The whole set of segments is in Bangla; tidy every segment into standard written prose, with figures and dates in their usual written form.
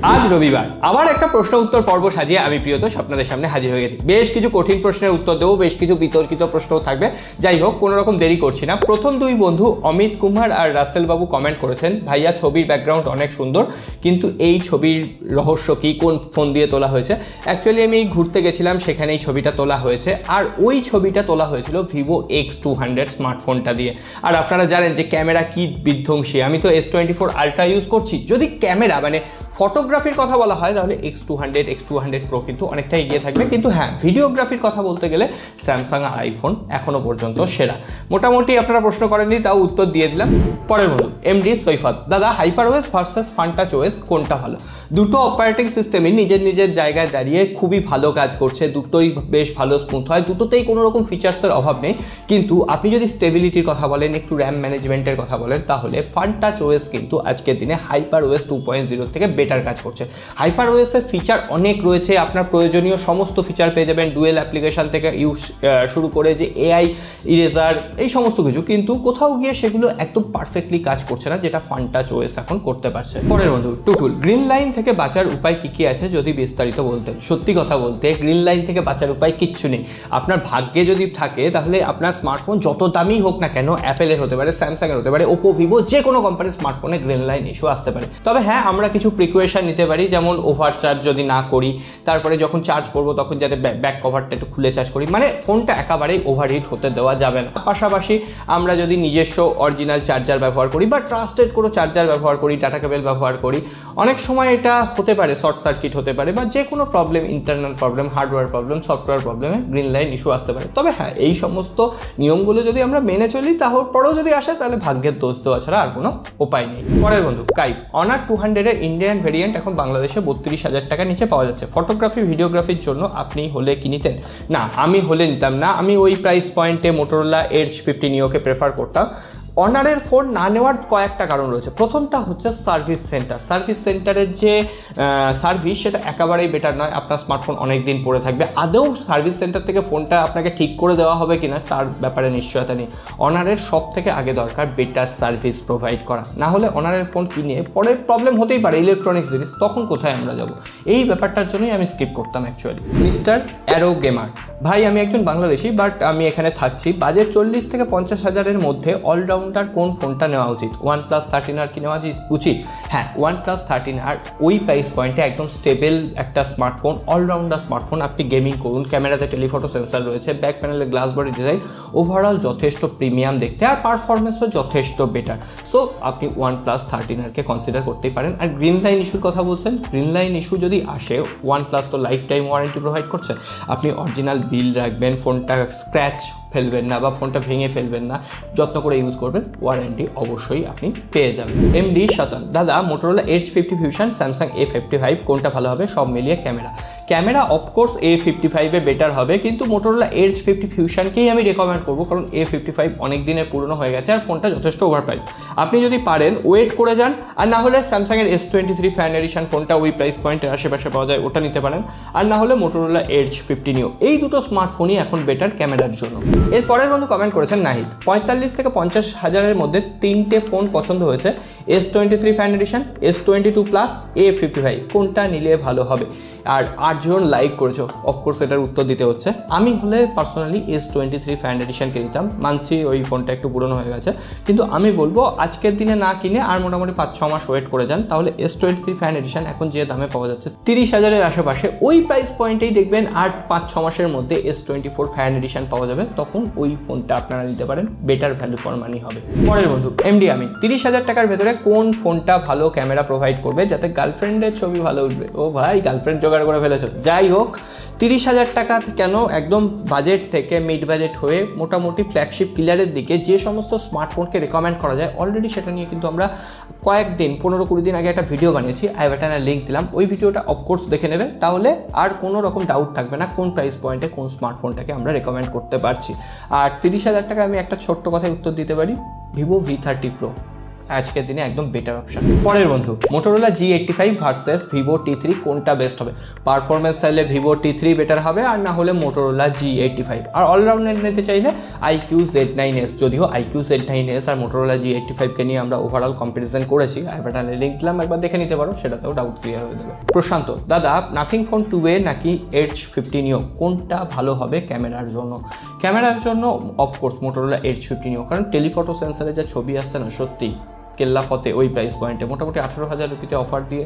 আজ রবিবার আবার একটা প্রশ্ন উত্তর পর্ব সাজিয়ে আমি প্রিয়তোষ আপনাদের সামনে হাজির হয়ে গেছি। বেশ কিছু কঠিন প্রশ্নের উত্তর দেবো, বেশ কিছু বিতর্কিত প্রশ্নও থাকবে। যাই হোক, কোনো রকম দেরি করছি না। প্রথম দুই বন্ধু অমিত কুমার আর রাসেল বাবু কমেন্ট করেছেন, ভাইয়া ছবির ব্যাকগ্রাউন্ড অনেক সুন্দর, কিন্তু এই ছবির রহস্য কি, কোন ফোন দিয়ে তোলা হয়েছে? অ্যাকচুয়ালি আমি ঘুরতে গেছিলাম, সেখানেই ছবিটা তোলা হয়েছে, আর ওই ছবিটা তোলা হয়েছিল ভিভো X200 স্মার্টফোনটা দিয়ে। আর আপনারা জানেন যে ক্যামেরা কি বিধ্বংসী। আমি তো S24 আলট্রা ইউজ করছি। যদি ক্যামেরা মানে ফটোগ্রাফির কথা বলা হয় তাহলে X200 Pro কিন্তু অনেকটা এগিয়ে থাকবে, কিন্তু হ্যাঁ ভিডিওগ্রাফির কথা বলতে গেলে স্যামসাং আর আইফোন এখনো পর্যন্ত সেরা। মোটামুটি আপনারা প্রশ্ন করেননি, তাও উত্তর দিয়ে দিলাম। পরের বন্ধু এমডি সৈফাত, দাদা হাইপারওয়েস ভার্সেস ফান্টাচ ওএস কোনটা ভালো? দুটো অপারেটিং সিস্টেমই নিজের নিজের জায়গায় দাঁড়িয়ে খুবই ভালো কাজ করছে, দুটোই বেশ ভালো স্মুথ হয়, দুটোতেই কোনো রকম ফিচার্সের অভাব নেই। কিন্তু আপনি যদি স্টেবিলিটির কথা বলেন, একটু র্যাম ম্যানেজমেন্টের কথা বলেন, তাহলে ফান্টাচ ওএস কিন্তু আজকের দিনে হাইপারওয়েস 2.0 থেকে বেটার কাজ করছে। হাইপারওয়েসের ফিচার অনেক রয়েছে, আপনার প্রয়োজনীয় সমস্ত ফিচার পেয়ে যাবেন, ডুয়েল অ্যাপ্লিকেশন থেকে শুরু করে যে এআই ইরেজার এই সমস্ত কিছু, কিন্তু কোথাও গিয়ে সেগুলো একদম পারফেক্টলি কাজ করছে না, যেটা ফান্টাচ ওএস এখন করতে পারছে। পরের বন্ধু টুটুল, গ্রিন লাইন থেকে বাঁচার উপায় কি কি আছে যদি বিস্তারিত বলতেন? সত্যি কথা বলতে গ্রিন লাইন থেকে বাঁচার উপায় কিচ্ছু নেই। আপনার ভাগ্যে যদি থাকে তাহলে আপনার স্মার্টফোন যত দামি হোক না কেন, অ্যাপেলের হতে পারে, স্যামসাংয়ের হতে পারে, ওপো, ভিভো, যে কোনো কোম্পানির স্মার্টফোনে গ্রিন লাইন ইস্যু আসতে পারে। তবে হ্যাঁ, আমরা কিছু প্রিকোয়েশন নিতে পারি, যেমন ওভার চার্জ যদি না করি, তারপরে যখন চার্জ করবো তখন যাতে ব্যাক কভারটা একটু খুলে চার্জ করি, মানে ফোনটা একেবারেই ওভারহিট হতে দেওয়া যাবে না। পাশাপাশি আমরা যদি নিজস্ব অরিজিনাল চার্জার ব্যবহার করি বা ট্রাস্টেড কোনো চার্জার ব্যবহার করি, ডাটা কেবল ব্যবহার করি, অনেক সময় এটা হতে পারে শর্ট সার্কিট হতে পারে, বা যে কোনো problem, internal problem, hardware problem, software প্রবলেমে গ্রিন লাইন ইস্যু আসতে পারে। তবে হ্যাঁ, এই সমস্ত নিয়মগুলো যদি আমরা মেনে চলি, তারপরেও যদি আসে তাহলে ভাগ্যের দোষ দেওয়া ছাড়া আর কোনো উপায় নেই। পরের বন্ধু কাইফ, অনার 200 এর ইন্ডিয়ান ভেরিয়েন্ট এখন বাংলাদেশে 32,000 টাকা নিচে পাওয়া যাচ্ছে। ফটোগ্রাফি ভিডিওগ্রাফির জন্য আপনি হলে কি নিতেন? না, আমি হলে নিতাম না। আমি ওই প্রাইস পয়েন্টে মোটোরোলা এডজ 50 নিওকে প্রেফার করতাম। অনারের ফোন না নেওয়ার কয়েকটা কারণ রয়েছে। প্রথমটা হচ্ছে সার্ভিস সেন্টার। সার্ভিস সেন্টারের যে সার্ভিস, সেটা একেবারেই বেটার নয়। আপনার স্মার্টফোন অনেক দিন পরে থাকবে, আদৌ সার্ভিস সেন্টার থেকে ফোনটা আপনাকে ঠিক করে দেওয়া হবে কিনা তার ব্যাপারে নিশ্চয়তা নেই। অনারের সব থেকে আগে দরকার বেটার সার্ভিস প্রোভাইড করা, না হলে অনারের ফোন কিনে পরে প্রবলেম হতেই পারে, ইলেকট্রনিক্স জিনিস, তখন কোথায় আমরা যাব? এই ব্যাপারটার জন্যই আমি স্কিপ করতাম অ্যাকচুয়ালি। মিস্টার অ্যারো গেমার, ভাই আমি একজন বাংলাদেশি, বাট আমি এখানে থাকছি। বাজেট 40 থেকে 50,000-এর মধ্যে অলরাউন্ডার কোন ফোনটা নেওয়া উচিত? OnePlus 13R কি নেওয়া উচিত? হ্যাঁ, OnePlus 13R ওই প্রাইস পয়েন্টে একদম স্টেবল একটা স্মার্টফোন, অলরাউন্ডার স্মার্টফোন। আপনি গেমিং করুন, ক্যামেরাতে টেলিফটো সেন্সার রয়েছে, ব্যাক প্যানেলে গ্লাস বডি ডিজাইন, ওভারঅল যথেষ্ট প্রিমিয়াম দেখতে, আর পারফরমেন্সও যথেষ্ট বেটার। সো আপনি OnePlus 13Rকে কনসিডার করতেই পারেন। আর গ্রিন লাইন ইস্যুর কথা বলছেন, গ্রিন লাইন ইস্যু যদি আসে, OnePlus তো লাইফ টাইম ওয়ারেন্টি প্রোভাইড করছে। আপনি অরিজিনাল বিল রাখবেন, ফোনটা স্ক্র্যাচ ফেলবেন না বা ফোনটা ভেঙে ফেলবেন না, যত্ন করে ইউজ করবেন, ওয়ারেন্টি অবশ্যই আপনি পেয়ে যাবেন। এমডি শতান, দাদা Motorola edge 50 fusion, Samsung A55 কোনটা ভালো হবে? সব মিলিয়ে ক্যামেরা অফকোর্স A55 বেটার হবে, কিন্তু মোটোরোলা এডজ 50 ফিউশনকেই আমি রেকমেন্ড করবো, কারণ A55 অনেক দিনের পুরনো হয়ে গেছে আর ফোনটা যথেষ্ট ওভার প্রাইস। আপনি যদি পারেন ওয়েট করে যান, আর না হলে স্যামসাংয়ের S23 ফ্যান এডিশন ফোনটা ওই প্রাইস পয়েন্টের আশেপাশে পাওয়া যায়, ওটা নিতে পারেন, আর না হলে মোটোরোলা এডজ 50 নিও। এই দুটো স্মার্টফোনই এখন বেটার ক্যামেরার জন্য। এর পরের বন্ধু কমেন্ট করেছেন নাহিদ, 45 থেকে 50,000-এর মধ্যে তিনটে ফোন পছন্দ হয়েছে, S23 fan addition, S22 plus, A55, কোনটা নিলে ভালো হবে? আর 8 জন লাইক করেছো, অফকোর্স এটার উত্তর দিতে হচ্ছে। আমি হলে পার্সোনালি S23 ফ্যান এডিশনকে নিতাম, মানছি ওই ফোনটা একটু পুরনো হয়ে গেছে, কিন্তু আমি বলবো আজকের দিনে না কিনে আর মোটামুটি 5-6 মাস ওয়েট করে যান, তাহলে S23 ফ্যান এডিশন এখন যে দামে পাওয়া যাচ্ছে 30,000-এর আশেপাশে, ওই প্রাইস পয়েন্টেই দেখবেন আর 5-6 মাসের মধ্যে S24 ফ্যান এডিশন পাওয়া যাবে, তখন ওই ফোনটা আপনারা নিতে পারেন, বেটার ভ্যালু ফর মানি হবে। পরের বন্ধু এমডি আমিন, 30,000 টাকার ভেতরে কোন ফোনটা ভালো ক্যামেরা প্রোভাইড করবে যাতে গার্লফ্রেন্ডের ছবি ভালো উঠবে? ও ভাই, গার্লফ্রেন্ড জোগাড় করে ফেলেছো। যাই হোক, 30,000 টাকা কেন, একদম বাজেট থেকে মিড বাজেট হয়ে মোটামুটি ফ্ল্যাগশিপ কিলারের দিকে যে সমস্ত স্মার্টফোনকে রেকমেন্ড করা যায়, অলরেডি সেটা নিয়ে কিন্তু আমরা কয়েকদিন 15-20 দিন আগে একটা ভিডিও বানিয়েছি, আই বাটনে লিঙ্ক দিলাম, ওই ভিডিওটা অফকোর্স দেখে নেবে, তাহলে আর কোনো রকম ডাউট থাকবে না কোন প্রাইস পয়েন্টে কোন স্মার্টফোনটাকে আমরা রেকমেন্ড করতে পারছি। আর 30,000 টাকা আমি একটা ছোট্ট কথায় উত্তর দিতে পারি, ভিভো V30 Pro। আজকের দিনে একদম বেটার অপশন। পরের বন্ধু, Motorola G85 versus Vivo T3 কোনটা বেস্ট হবে? পারফরমেন্স চাইলে ভিভো T3 বেটার হবে, আর না হলে মোটোরোলা G85। আর অলরাউন্ডার নিতে চাইলে IQ Z9s, যদিও IQ Z9s আর মোটোরোলা G85কে নিয়ে আমরা ওভারঅল কম্পারিজন করেছি, আইবাটানে লিঙ্ক দিলাম, একবার দেখে নিতে পারো, সেটাতেও ডাউট ক্লিয়ার হয়ে যাবে। প্রশান্ত, দাদা নাথিং ফোন 2A নাকি Edge 50 Neo কোনটা ভালো হবে ক্যামেরার জন্য? ক্যামেরার জন্য অফকোর্স মোটোরোলা Edge 50 Neo, কারণ টেলিফটো সেন্সারে যা ছবি আসছে না, সত্যি কেল্লা ফতে ওই প্রাইস পয়েন্টে মোটামুটি 18,000 রুপিতে অফার দিয়ে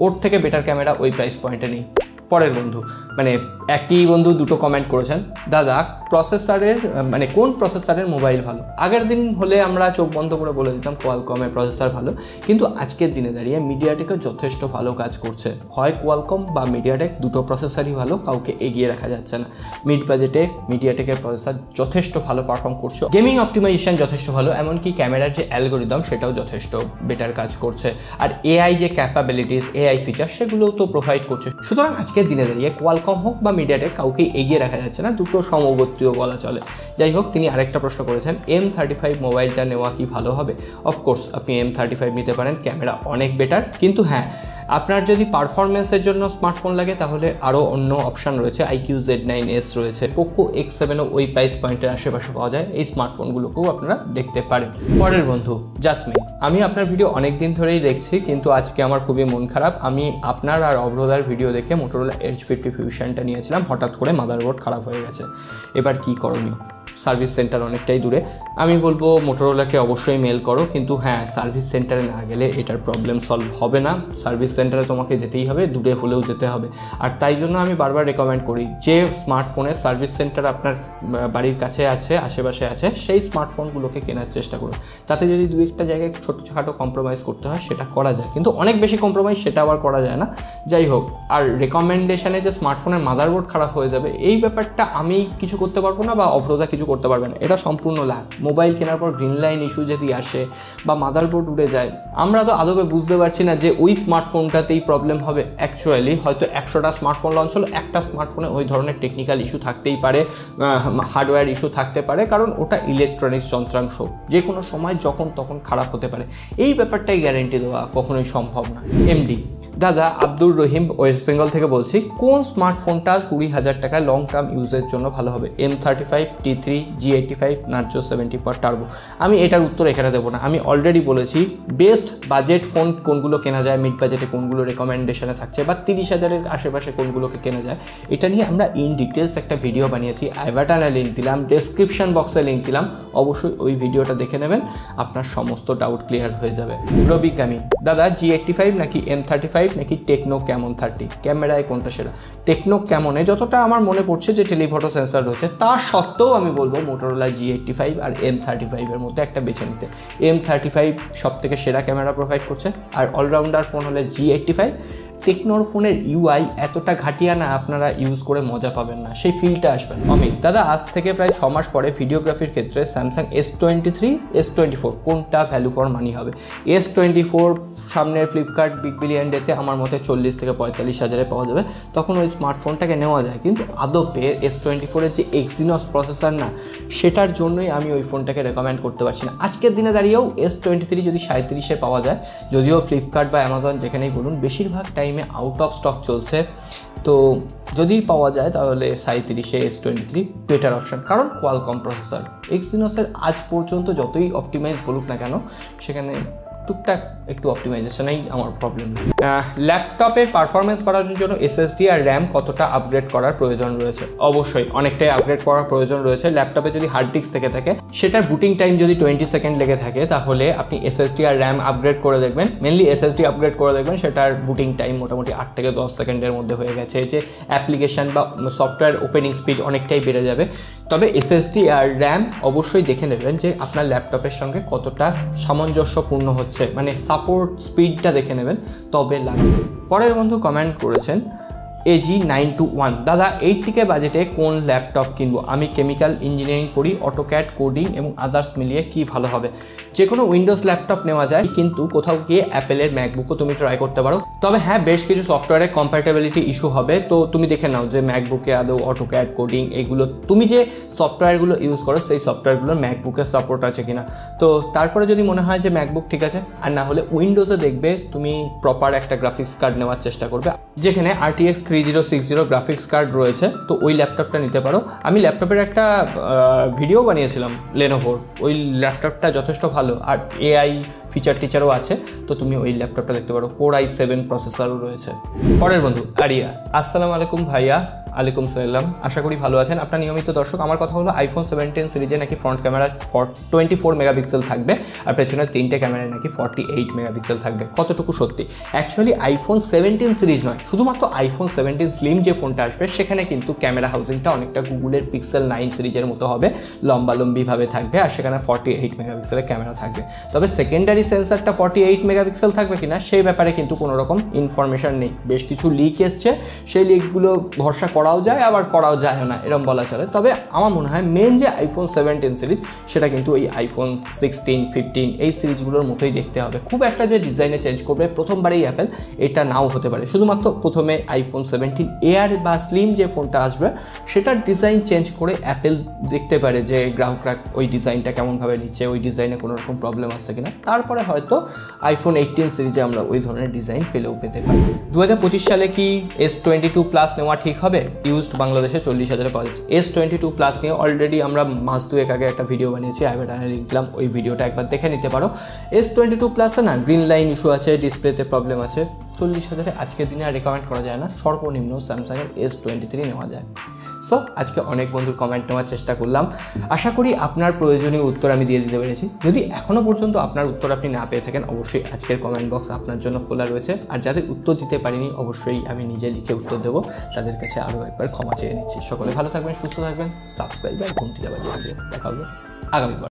ওর থেকে বেটার ক্যামেরা ওই প্রাইস পয়েন্টে নেই। পরের বন্ধু, মানে একই বন্ধু দুটো কমেন্ট করেছেন, দাদা প্রসেসরের মানে কোন প্রসেসরের মোবাইল ভালো? আগের দিন হলে আমরা চোখ বন্ধ করে বলে দিতাম কোয়ালকমের প্রসেসর ভালো, কিন্তু আজকের দিনে দাঁড়িয়ে মিডিয়াটেকও যথেষ্ট ভালো কাজ করছে। হয় কোয়ালকম বা মিডিয়াটেক, দুটো প্রসেসরই ভালো, কাউকে এগিয়ে রাখা যাচ্ছে না। মিড বাজেটে মিডিয়াটেকের প্রসেসর যথেষ্ট ভালো পারফর্ম করছে, গেমিং অপটিমাইজেশন যথেষ্ট ভালো, এমনকি ক্যামেরার যে অ্যালগোরিদম সেটাও যথেষ্ট বেটার কাজ করছে, আর এআই যে ক্যাপাবিলিটিস, এআই ফিচার সেগুলোও তো প্রোভাইড করছে। সুতরাং আজকের দিনে দাঁড়িয়ে কোয়ালকম হোক বা মিডিয়াটেক কাউকে এগিয়ে রাখা যাচ্ছে না, দুটো সমগোত্রীয় বলা চলে। যাই হোক, তিনি আরেকটা প্রশ্ন করেছেন, M35 মোবাইলটা নেওয়া কি ভালো হবে? অফকোর্স আপনি M35 নিতে পারেন, ক্যামেরা অনেক বেটার, কিন্তু হ্যাঁ আপনার যদি পারফরমেন্সের জন্য স্মার্টফোন লাগে তাহলে আরও অন্য অপশান রয়েছে, IQ Z9s রয়েছে, পোকো X7ও ওই প্রাইস পয়েন্টের আশেপাশে পাওয়া যায়, এই স্মার্টফোনগুলোকেও আপনারা দেখতে পারেন। পরের বন্ধু জাসমিন, আমি আপনার ভিডিও অনেক দিন ধরেই দেখছি, কিন্তু আজকে আমার খুবই মন খারাপ। আমি আপনার আর অভ্রদার ভিডিও দেখে মোটোরোলা Edge 50 ফিউশনটা নিয়েছিলাম, হঠাৎ করে মাদারবোর্ড খারাপ হয়ে গেছে, এবার কি করণীয়? সার্ভিস সেন্টার অনেকটাই দূরে, আমি বলবো মোটোরোলাকে অবশ্যই মেল করো, কিন্তু হ্যাঁ সার্ভিস সেন্টারে না গেলে এটার প্রবলেম সলভ হবে না, সার্ভিস সেন্টারে তোমাকে যেতেই হবে, দূরে হলেও যেতে হবে। আর তাই জন্য আমি বারবার রেকমেন্ড করি যে স্মার্টফোনের সার্ভিস সেন্টার আপনার বাড়ির কাছে আছে, আশেপাশে আছে, সেই স্মার্টফোনগুলোকে কেনার চেষ্টা করুন। তাতে যদি দু একটা জায়গায় ছোটোখাটো কম্প্রোমাইজ করতে হয় সেটা করা যায়, কিন্তু অনেক বেশি কম্প্রোমাইজ সেটা আবার করা যায় না। যাই হোক, আর রেকমেন্ডেশনে যে স্মার্টফোনের মাদারবোর্ড খারাপ হয়ে যাবে এই ব্যাপারটা আমি কিছু করতে পারবো না, বা অভ্রতা কিছু করতে পারবে না, এটা সম্পূর্ণ লাগ। মোবাইল কেনার পর গ্রিন লাইন ইস্যু যদি আসে বা মাদারবোর্ড উড়ে যায়, আমরা তো আদৌ বুঝতে পারছি না যে ওই স্মার্টফোনটাতেই প্রবলেম হবে। অ্যাকচুয়ালি হয়তো 100টা স্মার্টফোন লঞ্চ হলো, একটা স্মার্টফোনে ওই ধরনের টেকনিক্যাল ইস্যু থাকতেই পারে, হার্ডওয়্যার ইস্যু থাকতে পারে, কারণ ওটা ইলেকট্রনিক্স যন্ত্রাংশ, যে কোনো সময় যখন তখন খারাপ হতে পারে। এই ব্যাপারটাই গ্যারেন্টি দেওয়া কখনোই সম্ভব না। MD, দাদা আব্দুর রহিম ওয়েস্ট বেঙ্গল থেকে বলছি, কোন স্মার্টফোনটা 20,000 টাকায় লং টার্ম ইউজের জন্য ভালো হবে? M35, T3, G85, Narzo 70 turbo? আমি এটার উত্তর এখানে দেবো না, আমি অলরেডি বলেছি বেস্ট বাজেট ফোন কোনগুলো কেনা যায়, মিড বাজেটে কোনগুলো রেকমেন্ডেশনে থাকছে, বা 30,000-এর আশেপাশে কোনগুলোকে কেনা যায়, এটা নিয়ে আমরা ইন ডিটেলস একটা ভিডিও বানিয়েছি, আইবাটানে লিঙ্ক দিলাম, ডেসক্রিপশন বক্সে লিঙ্ক দিলাম, অবশ্যই ওই ভিডিওটা দেখে নেবেন, আপনার সমস্ত ডাউট ক্লিয়ার হয়ে যাবে। রবিকামি, দাদা G85 নাকি M35 নাকি টেকনো ক্যামন 30, ক্যামেরায় কোনটা সেরা? টেকনো ক্যামনে যতটা আমার মনে পড়ছে যে টেলিফটো সেন্সার রয়েছে, তা সত্ত্বেও আমি বলবো মোটোরোলা G85 আর M35 এর মধ্যে একটা বেছে নিতে। M35 সব থেকে সেরা ক্যামেরা প্রোভাইড করছে, আর অলরাউন্ডার ফোন হলে G85। টেকনোর ফোনের UI এতটা ঘাটিয়া না, আপনারা ইউজ করে মজা পাবেন না, সেই ফিলটা আসবে না। অমিত, দাদা আজ থেকে প্রায় 6 মাস পরে ভিডিওগ্রাফির ক্ষেত্রে স্যামসাং S23, S24 কোনটা ভ্যালু ফর মানি হবে? S24 সামনের ফ্লিপকার্ট বিগ বিলিয়ন ডেতে আমার মতে 40 থেকে 45,000-এ পাওয়া যাবে, তখন ওই স্মার্টফোনটাকে নেওয়া যায়, কিন্তু আদপে S24-এর যে এক্সিনস প্রসেসর না, সেটার জন্যই আমি ওই ফোনটাকে রেকমেন্ড করতে পারছি না। আজকের দিনে দাঁড়িয়েও S23 যদি 37-এ পাওয়া যায়, যদিও ফ্লিপকার্ট বা অ্যামাজন যেখানেই বলুন বেশিরভাগ টাইমে আউট অফ স্টক চলছে, তো যদি পাওয়া যায় তাহলে 37-এ S23 বেটার অপশান, কারণ কোয়ালকম প্রসেসর। এক্সিনসের আজ পর্যন্ত যতই অপটিমাইজ বলুক না কেন, সেখানে টুকটাক একটু অপটিমাইজেশনেই আমার প্রবলেম। ল্যাপটপের পারফরমেন্স বাড়ানোর জন্য SSD আর র্যাম কতটা আপগ্রেড করার প্রয়োজন রয়েছে? অবশ্যই অনেকটাই আপগ্রেড করার প্রয়োজন রয়েছে। ল্যাপটপে যদি হার্ড ডিস্ক থেকে থাকে, সেটার বুটিং টাইম যদি 20 সেকেন্ড লেগে থাকে, তাহলে আপনি SSD আর র্যাম আপগ্রেড করে দেখবেন, মেনলি SSD আপগ্রেড করে দেখবেন, সেটার বুটিং টাইম মোটামুটি 8 থেকে 10 সেকেন্ডের মধ্যে হয়ে গেছে, যে অ্যাপ্লিকেশান বা সফটওয়্যার ওপেনিং স্পিড অনেকটাই বেড়ে যাবে। তবে SSD আর র্যাম অবশ্যই দেখে নেবেন যে আপনার ল্যাপটপের সঙ্গে কতটা সামঞ্জস্যপূর্ণ হচ্ছে, মানে সাপোর্ট স্পিডটা দেখে নেবেন, তবে লাগবে। পরের বন্ধু কমেন্ট করেছেন, AG921। দাদা 80K বাজেটে কোন ল্যাপটপ কিনবো? আমি কেমিক্যাল ইঞ্জিনিয়ারিং পড়ি, অটোক্যাড, কোডিং এবং আদার্স মিলিয়ে কি ভালো হবে? যে কোনো উইন্ডোজ ল্যাপটপ নেওয়া যায়, কিন্তু কোথাও গিয়ে অ্যাপেলের ম্যাকবুকও তুমি ট্রাই করতে পারো। তবে হ্যাঁ, বেশ কিছু সফটওয়্যারের কম্প্যাটেবিলিটি ইস্যু হবে, তো তুমি দেখে নাও যে ম্যাকবুকে আদৌ অটোক্যাড, কোডিং এগুলো তুমি যে সফটওয়্যারগুলো ইউজ করো সেই সফটওয়্যারগুলোর ম্যাকবুকের সাপোর্ট আছে কিনা। তো তারপরে যদি মনে হয় যে ম্যাকবুক ঠিক আছে, আর না হলে উইন্ডোজে দেখবে তুমি প্রপার একটা গ্রাফিক্স কার্ড নেওয়ার চেষ্টা করবে, যেখানে RTX 3060 গ্রাফিক্স কার্ড রয়েছে, তো ওই ল্যাপটপটা নিতে পারো। আমি ল্যাপটপের একটা ভিডিও বানিয়েছিলাম লেনোভোর, ওই ল্যাপটপটা যথেষ্ট ভালো, আর AI ফিচারও আছে, তো তুমি ওই ল্যাপটপটা দেখতে পারো। Core i7 প্রসেসরও রয়েছে। পরের বন্ধু আরিয়া, আসসালামু আলাইকুম ভাইয়া। আলাইকুম সালাম, আশা করি ভালো আছেন। আপনার নিয়মিত দর্শক। আমার কথা হলো iPhone 17 সিরিজে নাকি ফ্রন্ট ক্যামেরা 24 মেগাপিক্সেল থাকবে, আর পেছনের 3টে ক্যামেরায় নাকি 48 মেগাপিক্সেল থাকবে। কতটুকু সত্যি? অ্যাকচুয়ালি iPhone 17 সিরিজ নয়, শুধুমাত্র iPhone 17 স্লিম যে ফোনটা আসবে সেখানে কিন্তু ক্যামেরা হাউজিংটা অনেকটা গুগলের Pixel 9 সিরিজের মতো হবে, লম্বিভাবে থাকবে, আর সেখানে 48 মেগাপিক্সেলের ক্যামেরা থাকবে। তবে সেকেন্ডারি সেন্সারটা 48 মেগাপিক্সেল থাকবে কিনা সেই ব্যাপারে কিন্তু কোনো রকম ইনফরমেশন নেই। বেশ কিছু লিক এসছে, সেই লিকগুলো ভরসা করাও যায় আবার করাও যায় না, এরকম বলা চলে। তবে আমার মনে হয় মেন যে iPhone 17 সিরিজ সেটা কিন্তু ওই iPhone 16, 15 এই সিরিজগুলোর মতোই দেখতে হবে। খুব একটা যে ডিজাইনে চেঞ্জ করবে প্রথমবারেই অ্যাপেল, এটা নাও হতে পারে। শুধুমাত্র প্রথমে iPhone 17 এয়ার বা স্লিম যে ফোনটা আসবে সেটার ডিজাইন চেঞ্জ করে অ্যাপেল দেখতে পারে যে গ্রাহকরা ওই ডিজাইনটা কেমনভাবে নিচ্ছে, ওই ডিজাইনে কোনো রকম প্রবলেম আসছে কিনা। তারপরে হয়তো iPhone 18 সিরিজে আমরা ওই ধরনের ডিজাইন পেতে পারি। 2025 সালে কি S22 প্লাস নেওয়া ঠিক হবে? ইউজড বাংলাদেশে 40,000 পাওয়া যাচ্ছে। S22 প্লাস নিয়ে অলরেডি আমরা মাস দুয়েক আগে একটা ভিডিও বানিয়েছি, আই বাটনে লিংক দিলাম, ওই ভিডিওটা একবার দেখে নিতে পারো। S22 প্লাসে না গ্রিন লাইন ইস্যু আছে, ডিসপ্লেতে প্রবলেম আছে। 40,000 আজকের দিনে আর রেকমেন্ড করা যায় না, সর্বনিম্ন স্যামসাংয়ের S23 নেওয়া যায়। সো আজকে অনেক বন্ধুর কমেন্ট নেওয়ার চেষ্টা করলাম, আশা করি আপনার প্রয়োজনীয় উত্তর আমি দিয়ে দিতে পেরেছি। যদি এখনও পর্যন্ত আপনার উত্তর আপনি না পেয়ে থাকেন, অবশ্যই আজকের কমেন্ট বক্স আপনার জন্য খোলা রয়েছে। আর যাদের উত্তর দিতে পারিনি অবশ্যই আমি নিজে লিখে উত্তর দেবো, তাদের কাছে আরও একবার ক্ষমা চেয়ে নিচ্ছি। সকলে ভালো থাকবেন, সুস্থ থাকবেন, সাবস্ক্রাইব আর ঘন্টিটা বাজিয়ে দিবেন। দেখা হবে আগামীবার।